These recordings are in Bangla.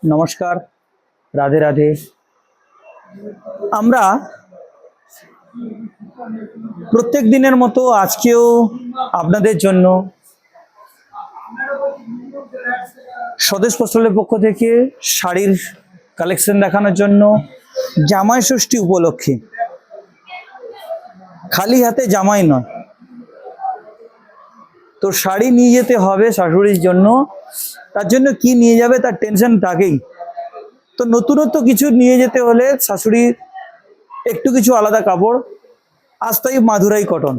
নমস্কার, রাধে রাধে। আমরা প্রত্যেক দিনের মতো আজকেও আপনাদের জন্য স্বদেশ বস্ত্রালয়ের পক্ষ থেকে শাড়ির কালেকশন দেখানোর জন্য জামাই ষষ্ঠী উপলক্ষে খালি হাতে জামাই নয়, তো শাড়ি নিয়ে যেতে হবে শাশুড়ির জন্য। তার জন্য কি নিয়ে যাবে তার টেনশন থাকেই। তো নতুনত্ব কিছু নিয়ে যেতে হলে শাশুড়ির একটু কিছু আলাদা কাপড়, আজ তাই মাদুরাই কটন।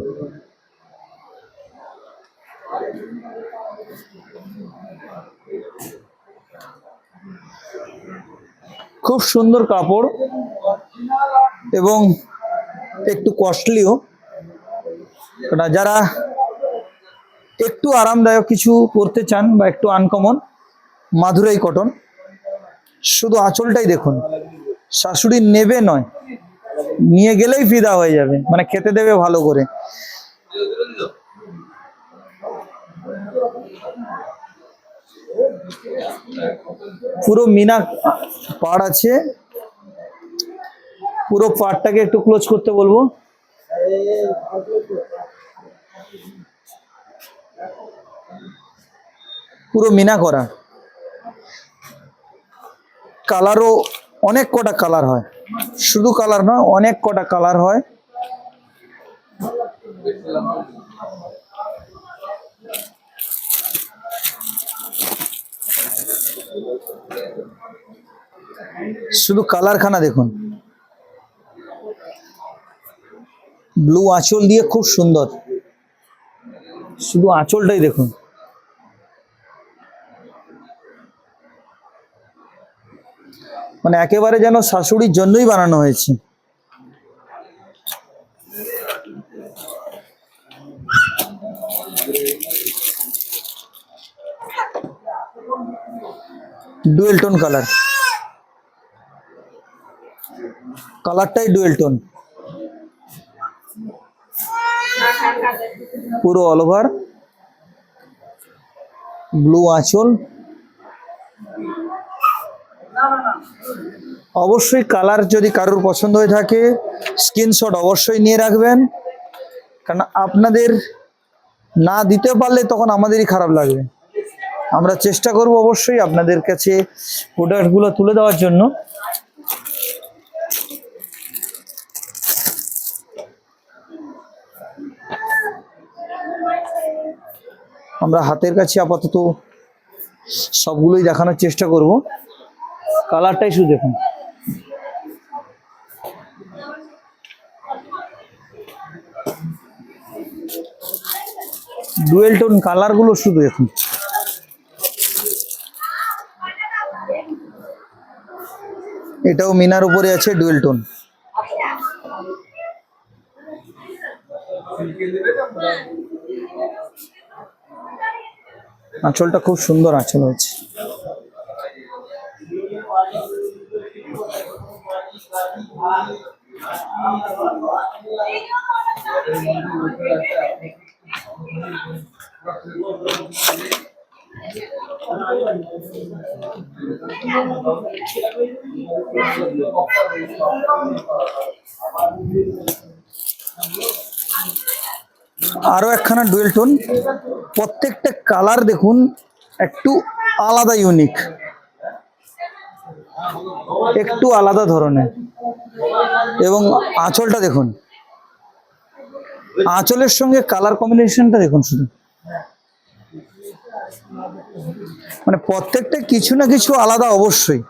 খুব সুন্দর কাপড় এবং একটু কস্টলিও। যারা একটু আরামদায়ক কিছু পরতে চান বা একটু আনকমন, মাদুরাই কটন। শুধু আঁচলটাই দেখুন, শাশুড়ি নেবে নয়, নিয়ে গেলেই ফিদা হয়ে যাবে, মানে খেতে দেবে ভালো করে। পুরো মিনা পাড় আছে, পুরো পাড়টাকে একটু ক্লোজ করতে বলবো। পুরো মিনা করা, কালারও অনেক কটা কালার হয়, শুধু কালার নয়, অনেক কটা কালার হয়। শুধু কালারখানা দেখুন, ব্লু আঁচল দিয়ে খুব সুন্দর। শুধু আঁচলটাই দেখুন, মানে একেবারে যেন শাশুড়ির জন্যই বানানো হয়েছে। ডুয়েল টোন কালার, কালারটাই ডুয়েল টোন। পুরো অল ওভার ব্লু আঁচল। অবশ্যই কালার যদি কারোর পছন্দ হয়ে থাকে স্ক্রিনশট অবশ্যই নিয়ে রাখবেন, কারণ আপনাদের না দিতে পারলে তখন আমাদেরই খারাপ লাগবে। আমরা চেষ্টা করব অবশ্যই আপনাদের কাছে প্রোডাক্টগুলো তুলে দেওয়ার জন্য। আমরা হাতের কাছে আপাতত সবগুলোই দেখানোর চেষ্টা করব। কালারটাই শুধু দেখুন, ডুয়েল টোন কালারগুলো শুধু দেখুন। এটাও মিনার উপরে আছে, ডুয়েল টোন। আঁচলটা খুব সুন্দর আঁচল হয়েছে। আরো একখানা ডুয়েল টোন, প্রত্যেকটা কালার দেখুন একটু আলাদা, ইউনিক, একটু আলাদা ধরনের। এবং আঁচলটা দেখুন, আঁচলের সঙ্গে কালার কম্বিনেশনটা দেখুন শুধু, মানে প্রত্যেকটা কিছু না কিছু আলাদা অবশ্যই।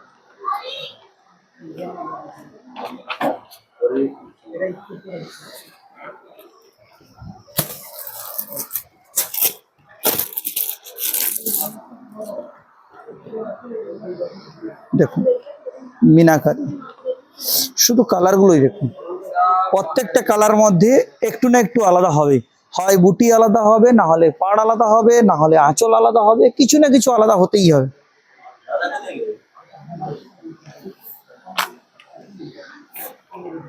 দেখুন মিনাকারি, শুধু কালারগুলোই দেখুন, প্রত্যেকটা কালার মধ্যে একটু না একটু আলাদা হবে। হয় বুটি আলাদা হবে, না হলে পাড় আলাদা হবে, না হলে আঁচল আলাদা হবে, কিছু না কিছু আলাদা হতেই হবে।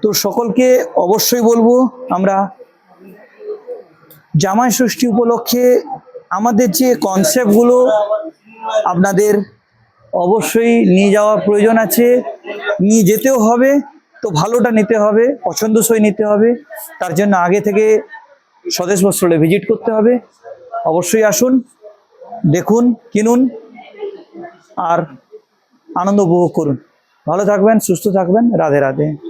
তো সকলকে অবশ্যই বলবো, আমরা জামাই ষষ্ঠী উপলক্ষে আমাদের যে কনসেপ্টগুলো আপনাদের অবশ্যই নিয়ে যাওয়ার প্রয়োজন আছে, নিয়ে যেতেও হবে। তো ভালোটা নিতে হবে, পছন্দসই নিতে হবে, তার জন্য আগে থেকে স্বদেশ বস্ত্রালয় ভিজিট করতে হবে। অবশ্যই আসুন, দেখুন, কিনুন আর আনন্দ উপভোগ করুন। ভালো থাকবেন, সুস্থ থাকবেন। রাধে রাধে।